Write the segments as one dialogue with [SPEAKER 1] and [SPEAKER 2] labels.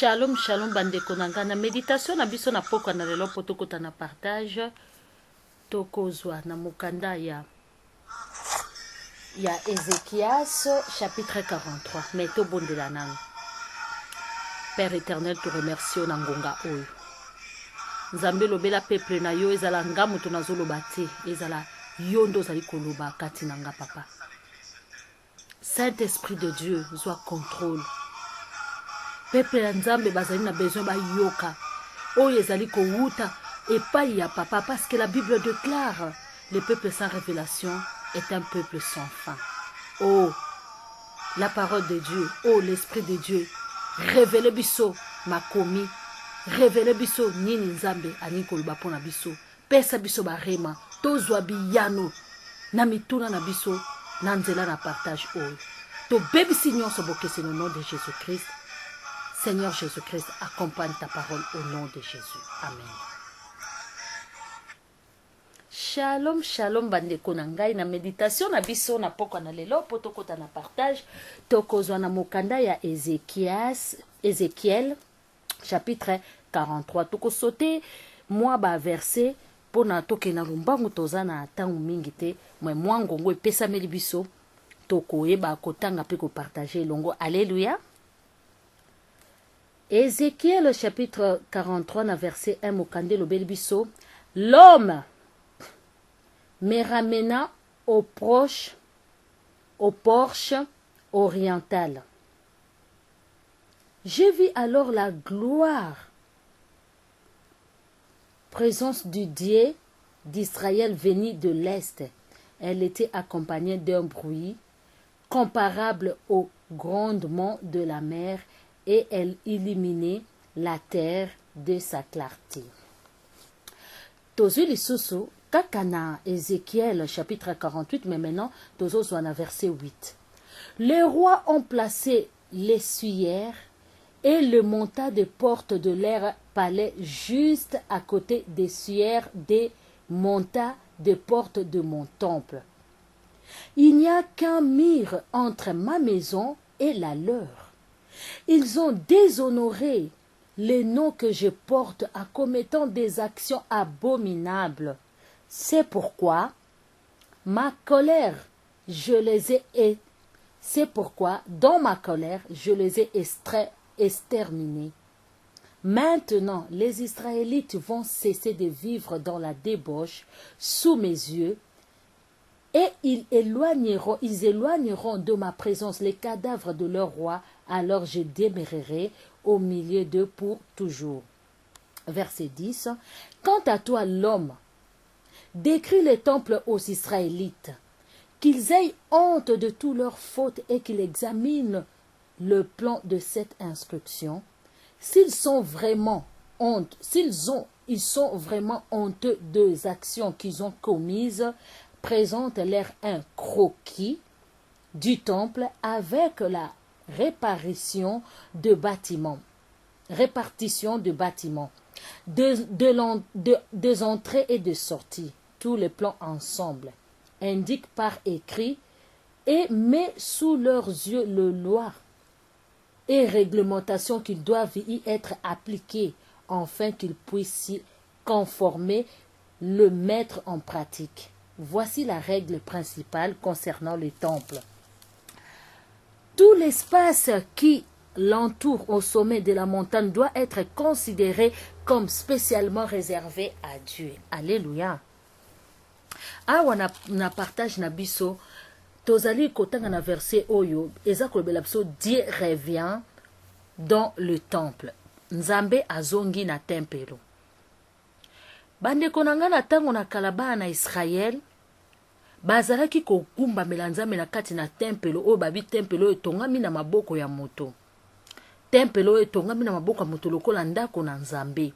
[SPEAKER 1] Shalom, shalom, bandeko nanga. Na méditation na biso na poko na lelo poto kota na partage. Tokozwa na mukanda ya Ézéchias, chapitre 43. Mais to bondela nanga. Père éternel, te remercions na ngonga oyo. Nzambe lobela peuple na yo ezala ngamu to nazoloba te. Ezala yondo zali koloba kati nanga papa. Saint-Esprit de Dieu, soit contrôle. Peuple ya Nzambe bazali na besoin ba yoka. Oyo ezali ko wuta epai ya papa parce que la Bible déclare le peuple sans révélation est un peuple sans fin. Oh, la parole de Dieu, oh l'Esprit de Dieu, révélez biso makomi, révélez biso nini Nzambe ani koloba pona biso. Pesa biso barema, tozwa biyano na mituna na biso na nzela na partage oyo. To bebisi nyonso bokese no nom de Jésus-Christ. Seigneur Jésus-Christ, accompagne ta parole au nom de Jésus. Amen. Shalom, shalom, bandeko na ngai na méditation na biso na poko na lelo poto kota na partage. Tokozwa na mokanda ya Ézéchiel, chapitre 43. Toko sauter moi ba verset pona toke na lumbangu toza na tangu mingi te. Mwe mwangongo epesa meli biso. Toko eba kotanga pe ko partager longo. Alléluia. Ézéchiel chapitre 43 na verset 1 mokande lobeli biso. L'homme me ramena au porche oriental. Je vis alors la gloire, présence du Dieu d'Israël venue de l'Est. Elle était accompagnée d'un bruit comparable au grondement de la mer et elle illuminait la terre de sa clarté. Tozu lisusu kaka na Ézéchiel chapitre 48, mais maintenant tozo na verset 8. Les rois ont placé l'essuyer et le monta des portes de leur palais juste à côté des suaires des monta des portes de mon temple. Il n'y a qu'un mur entre ma maison et la leur. Ils ont déshonoré les noms que je porte en commettant des actions abominables. C'est pourquoi ma colère, c'est pourquoi dans ma colère, je les ai exterminés. Maintenant, les Israélites vont cesser de vivre dans la débauche sous mes yeux et ils éloigneront de ma présence les cadavres de leur roi. Alors je demeurerai au milieu d'eux pour toujours. Verset 10. Quant à toi, l'homme, décris les temples aux Israélites, qu'ils aient honte de toutes leurs fautes et qu'ils examinent le plan de cette instruction. Ils sont vraiment honteux des actions qu'ils ont commises, présente-leur un croquis du temple avec la répartition de bâtiments, des entrées et de sorties, tous les plans ensemble, indique par écrit et met sous leurs yeux le loi et réglementation qu'ils doivent y être appliquées, afin qu'ils puissent s'y conformer, le mettre en pratique. Voici la règle principale concernant le temple. Tout l'espace qui l'entoure au sommet de la montagne doit être considéré comme spécialement réservé à Dieu. Alléluia. Awa na partage na biso tozali kotanga na verset oyo eza kolobela biso Dieu revient dans le temple. Nzambe azongi na tempelo. Bandeko nanga na tango na kalaba na Israël bazalaki kokumba melanzambe na kati na tempelo oyo babi tempelo etongami na maboko ya moto. Tempelo etongami na maboko ya moto lokola ndako na Nzambe.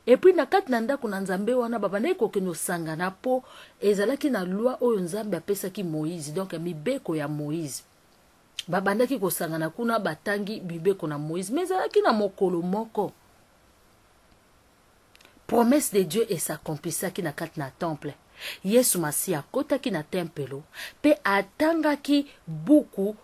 [SPEAKER 1] Et puis na kati na ndako na Nzambe wana babandaki kokende osangana po ezalaki na loi oyo Nzambe apesaki Moïse, donc mibeko ya Moïse. Babandaki kosangana kuna batangi mibeko na Moïse, mais ezalaki na mokolo moko. Promesse de Dieu s'accomplissaki na kati na temple. Yesu Masiya akotaki na tempelo pe atangaki buku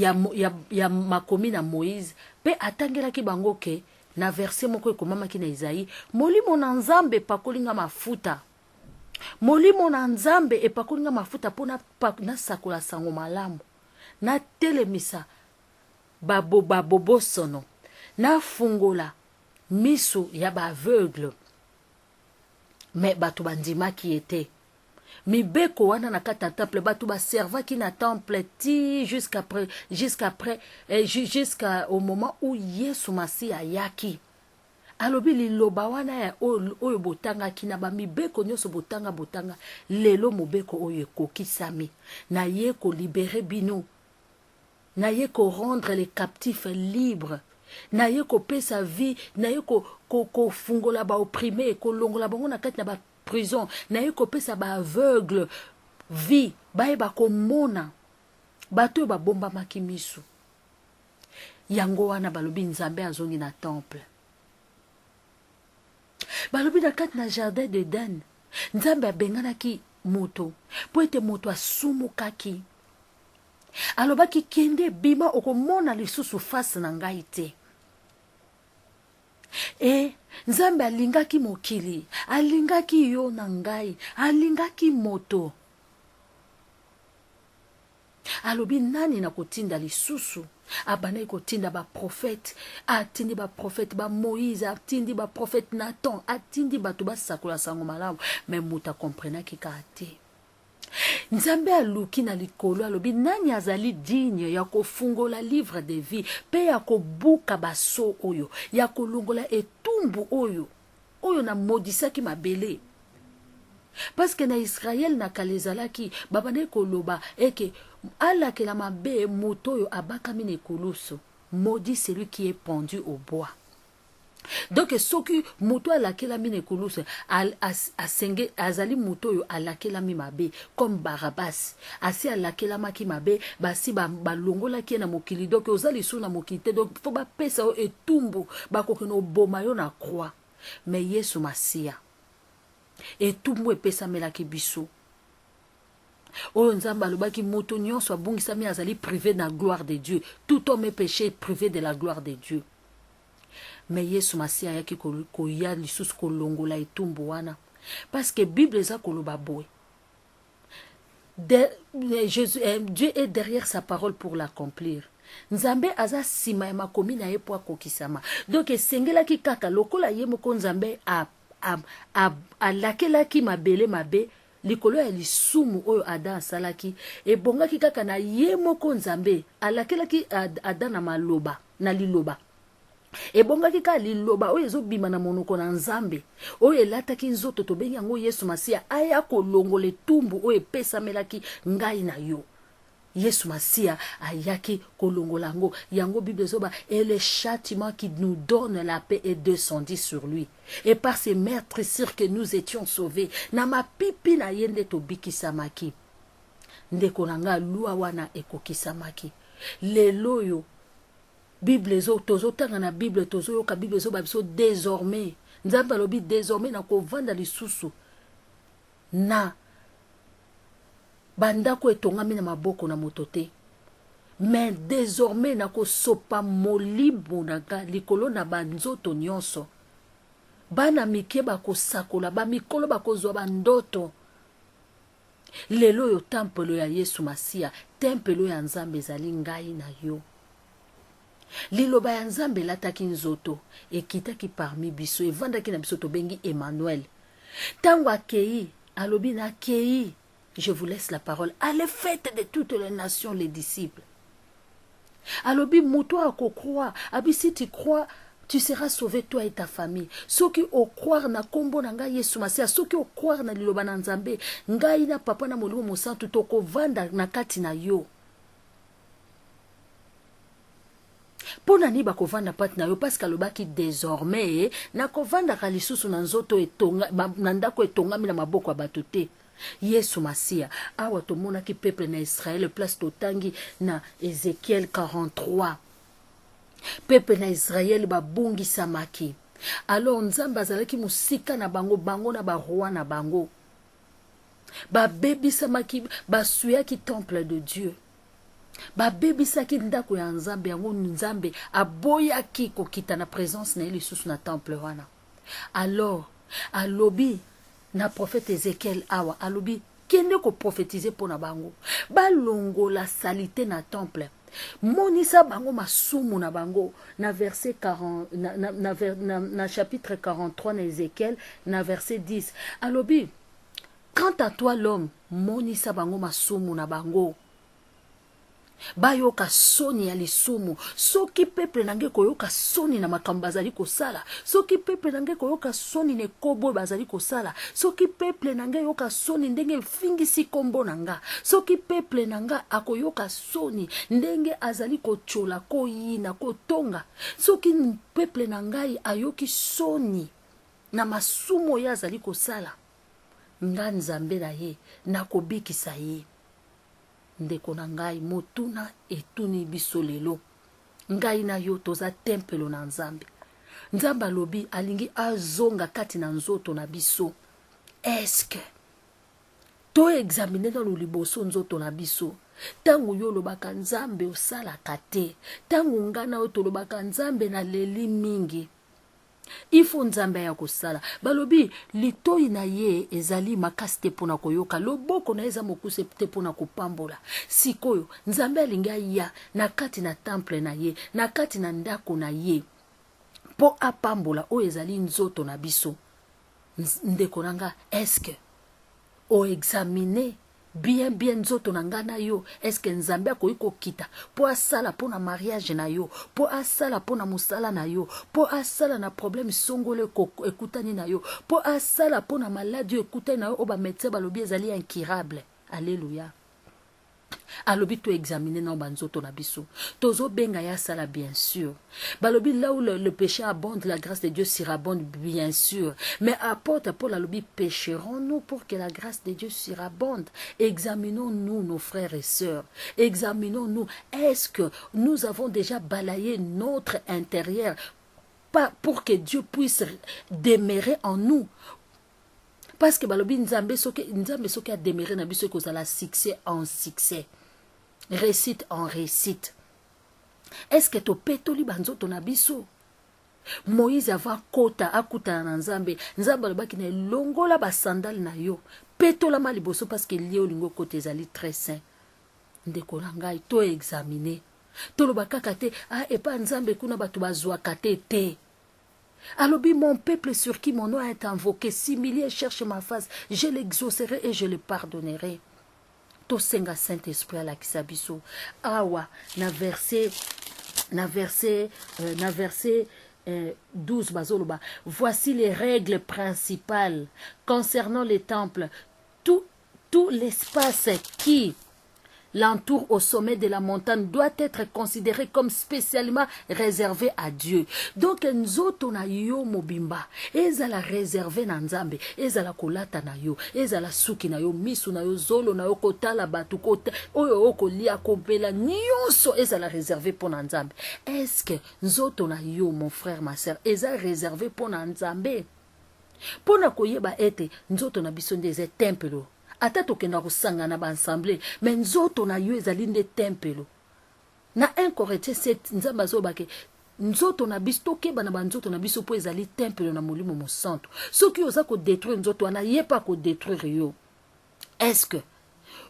[SPEAKER 1] ya makomi na Moïse pe atangelaki bango ke na verset moko ekomamaki na Isaïe, molimo na Nzambe epakolinga mafuta. Molimo na Nzambe epakolinga mafuta pona nasakola sango malamu, na telemisa babobosono, na fungola miso ya ba aveugle. Mais bato bandimaki ete mibeko wana na kata temple, bato ba servaki na temple ti jusqu'à au moment où Yesu Masi ayaki. Alobi liloba wana ya oyo botanga ki na ba mibeko nyonso botanga lelo mobeko oyo ekokisami, na ye ko libérer bino, na ye ko rendre les captifs libres, na ye ko pesa vie, na ye ko fungola ba opprimé, ko longola bango na kati na ba prison, na ye ko pesa ba aveugle vie, ba ko mona bato ba bomba makimisu. Yango wana balobi Nzambe azongi na temple. Balobi na kati na jardin d'Eden, Nzambe abenganaki moto po ete moto asumukaki. Alobaki kende bima okomona lisusu face na ngai te. Nzambe alingaki mokili, alingaki yo na ngai, alingaki moto. Alobi nani na kotinda lisusu? Abana kotinda ba prophète, atindi ba prophète ba Moïse, atindi ba prophète Nathan, atindi bato ba sakola sango malamu, mais muta comprena ki kate. Nzambe aluki na likolo alobi nani azali digne ya kofungola livre de vie pe ya kobuka baso oyo, ya kolongola etumbu oyo na modisaki mabele. Parce que na Israël na kalezalaki babane koloba eke alakela mabe moto oyo abakami na ekulusu, maudit celui qui est pendu au bois. Donc soki moto alakelami na ekulusu asenge azali moto oyo alakelami mabe comme Barabas, asi alakelamaki mabe basi balongolaki na mokili, donc ozali su na mokili te, donc fo bapesa o etumbu bakoki na oboma yo na croix. Mais Yesu Masia etumbu epesamelaki biso oyo Nzambe alobaki moto nyonso abungisami azali privé na gloire de Dieu. Tout homme est péché privé de la gloire de Dieu. Mais Yesu Masia ayaki koya lisusu kolongola etumbu wana, parce que Bible eza koloba boye Dieu est derrière sa parole pour l'accomplir. Nzambe aza sima ya makomi na ye po akokisama. Donc esengelaki kaka lokola ye moko Nzambe alakelaki mabele mabe likolo ya lisumu oyo Adam asalaki, ebongaki kaka na ye moko Nzambe alakelaki Adam na maloba na liloba, ebongaki ka liloba oyo ezobima na monoko na Nzambe oyo elataki nzoto tobengi yango Yesu Masia aya kolongola etumbu oyo epesamelaki ngai na yo. Yesu Masia ayaki kolongola yango Bible zoba, et le châtiment qui nous donne la paix est descendu sur lui, et par ses meurtrissures que nous étions sauvés. Na mapipi na yende to bikisamaki ndeko nanga lua wana ekokisamaki. Lelo yo Bible zo tozotanga na Bible tozoyoka Bible zo babiso désormais Nzambe alobi désormais na kovanda lisusu na bandako etongami na maboko na motote, mais désormais na kosopa molimo nanga likolo na banzoto nyonso. Bana mike bakosakola ba mikolo bakozwa bandoto. Lelo yo temple ya Yesu Masia, temple ya Nzambe ezali ngai na yo. Liloba ya Nzambe lataki nzoto ekitaki parmi biso evandaki na biso tobengi Emmanuel. Tango akei alobi na akei, je vous laisse la parole. Allez, faites de toutes les nations les disciples. Alobi muto ako croire. Abi si tu crois, tu seras sauvé toi et ta famille. Ceux qui au croire na kombo na ngai Yesu Masia, ceux qui au croire na liloba na Nzambe, ngai na papa na molimo mosantu toko vanda na kati na yo. Pona ni bakovanda pati na yo parce kalobaki désormais na kovanda kalisusu na nzoto etonga na ndako etongami na maboko ya bato te. Yesu Masia awa tomonaki peuple na Israël place totangi na Ézéchiel 43. Peuple na Israël babungi samaki. Alors Nzambe azalaki musika na bango na baroi na bango. Ba bebi samaki basuyaki temple de Dieu. babebisaki ndako ya nzambe yango nzambe aboyaki kokita na présence na ye lisusu na temple wana. Alors alobi na prophète Ézéchiel awa alobi kende ko prophétiser pona bango balongola salite na temple monisa bango masumu na bango na verset 40 na chapitre 43 na Ézéchiel na verset 10 alobi quant à toi l'homme monisa bango masumu na bango bayoka soni ya lisumu soki peuple nange koyoka soni na makambo bazali kosala soki peuple nange koyoka soni ne kobo bazali kosala soki peuple nange yoka soni ndenge efingisi kombo nanga soki peuple nanga akoyoka soni ndenge azali kochola koyina kotonga soki peuple nangai ayoki soni na masumu ya azali kosala nga nzambe na ye nakobikisa ye. Ndeko na ngai motuna etuni biso lelo ngai na yo toza tempelo na nzambe. Nzambe alobi alingi azonga kati na nzoto na biso. Eske to examine na liboso nzoto na biso tangu yo lobaka nzambe osalaka te tangu ngana yo tolobaka nzambe na leli mingi ifo nzambe ya kosala balobi litoi na ye ezali makasi te pona koyoka loboko na eza mokuse te pona kopambola sikoyo nzambe alingi ya na kati na temple na ye na kati na ndako na ye po apambola o ezali nzoto na biso. Ndeko nanga eske o examiner bien nzoto na ngana yo eske nzambe akoyi kokita po asala po na mariage na yo po asala po na musala na yo po asala na problème songole ekutani na yo po asala po na maladie ekutani na yo o ba médecin balobi ezali incurable. Alléluia. Alobi to examiner na banzoto na biso tozo benga ya sala bien sûr balobi là où le péché abonde la grâce de Dieu surabonde bien sûr mais apôtre Paul alobi pécherons-nous pour que la grâce de Dieu surabonde. Examinons-nous nos frères et sœurs, examinons-nous, est-ce que nous avons déjà balayé notre intérieur pas pour que Dieu puisse demeurer en nous. Parce que balobi nzambe soki a demeuré na biso kozala succès en succès, réussite en réussite. Est-ce que to petoli banzoto na biso? Moïse ava kota akuta na nzambe alobaki na longola ba sandale na yo petola ma liboso parce que lié olingo kote ezali très saint. Ndeko na ngai to examiner tolobaka kate epa nzambe kuna batu bazwaka te. Alobi mon peuple sur qui mon nom est invoqué s'humilie cherche ma face, je l'exaucerai et je le pardonnerai. To senga Saint-Esprit à la kisabiso. Awa na verset 12 bazoloba. Voici les règles principales concernant les temples. Tout l'espace qui l'entour au sommet de la montagne doit être considéré comme spécialement réservé à Dieu. Donc nzoto na yo mobimba ezala réservé na nzambe, ezala kolata na yo, ezala suki na yo, misu na yo, zolo na yo, kotala batu kota oyo okolia kopela nyonso ezala réservé pour na nzambe. Est-ce que nzoto na yo mon frère ma sœur ezala réservé pour na nzambe? Pona koyeba ete nzoto na biso ndeze tempelo ata tokenda kosanga na bansemble mais nzoto na yo ezali nde tempelo na 1 Corinthiens 7 nzambe azobake nzoto na biso tokeba na banzoto na biso po ezali tempelo na molimo mosantu soki oza kodétruire nzoto wana ye pa kodétruire yo. Est-ce que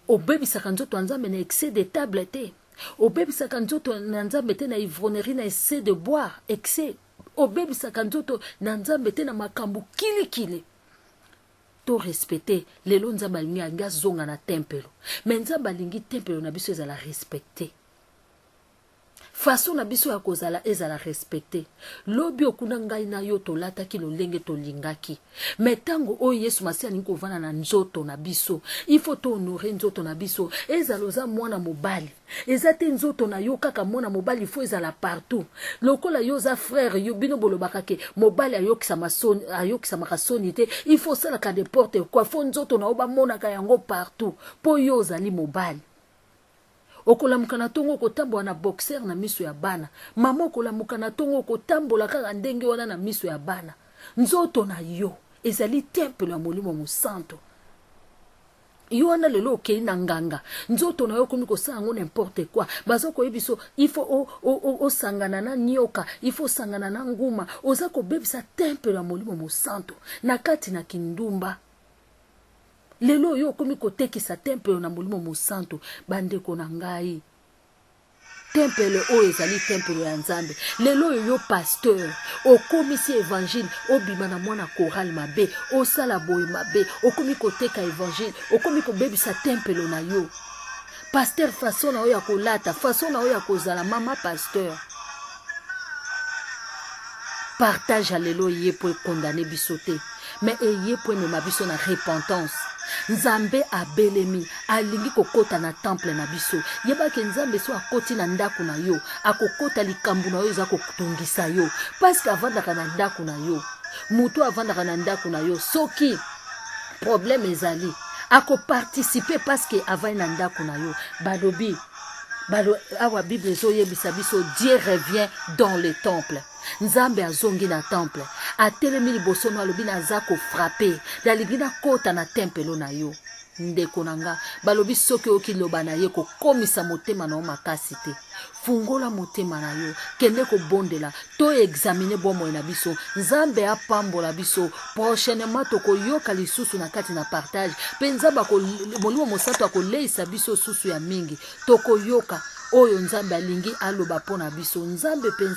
[SPEAKER 1] obebisaka nzoto ya nzambe na excès de table te? Obebisaka nzoto na nzambe te na ivronnerie na excès de boire excès? Obebisaka nzoto na nzambe te na makambo kilikili? To respecter lelo nzambe alingi anga zonga na tempelo mais nzambe alingi tempelo na biso ezala respecter façon na biso ya kozala ezala respecter lobi okuna ngai na yo tolataki lolenge tolingaki mais tango oyo Yesu Masiya alingi kovanda na nzoto na biso il faut to honorer nzoto na biso ezala oza mwana mobali eza te nzoto na yo kaka mwana mobali il faut ezala partout lokola yo za frère yo bino bolobaka ke mobali ayokisama soni te il faut salaka de porte quoi fo nzoto na oba monaka yango partout po yo ozali mobali. Okolamuka na tongo kotambola na boxer na miso ya bana mama okolamuka na tongo kotambola kaka ndenge wana na miso ya bana. Nzoto na yo ezali temple ya molimo mosanto. Yoana lelo okei na nganga nzoto na yo komi kosala ngo n'importe quoi bazo koyebiso il faut o sangana na nyoka il faut sangana na nguma oza kobebisa temple ya molimo mosanto na kati na kindumba lelo yo komi kotekisa temple na molimo mosanto bandeko na ngai temple o ezali temple ya nzambe lelo yo pasteur okomisi évangile obima na mwana choral mabe osala boye mabe okomi koteka évangile okomi kobebisa temple na yo pasteur façon na yo ya kolata façon na yo ya kozala mama pasteur partage lelo ye po condamner biso te mais eye po mema biso na repentance nzambe abelemi alingi kokota na temple na biso yebaki nzambe so akoti na ndako na yo akokota likambo na yo eza kokutungisa yo parce que avandaka na ndako na yo mutu avandaka na ndako na yo soki problème ezali akoparticiper parce que avai na ndako na yo balobi awa Bible ezoyebisa biso Dieu revient dans le temple nzambe azongi na temple atelemi liboso na alobi naza kofrape nalingi nakota na temple na yo ndeko na nga balobi soki okiloba na ye kokomisa motema na yo makasi te fungola motema na yo kende kobondela to examine bomoi na biso nzambe apambola biso prochainement tokoyoka lisusu na kati na partage mpe nzambe molimo mosantu akoleisa biso susu ya mingi tokoyoka oyo nzambe alingi aloba mpo na biso nzambe mpenza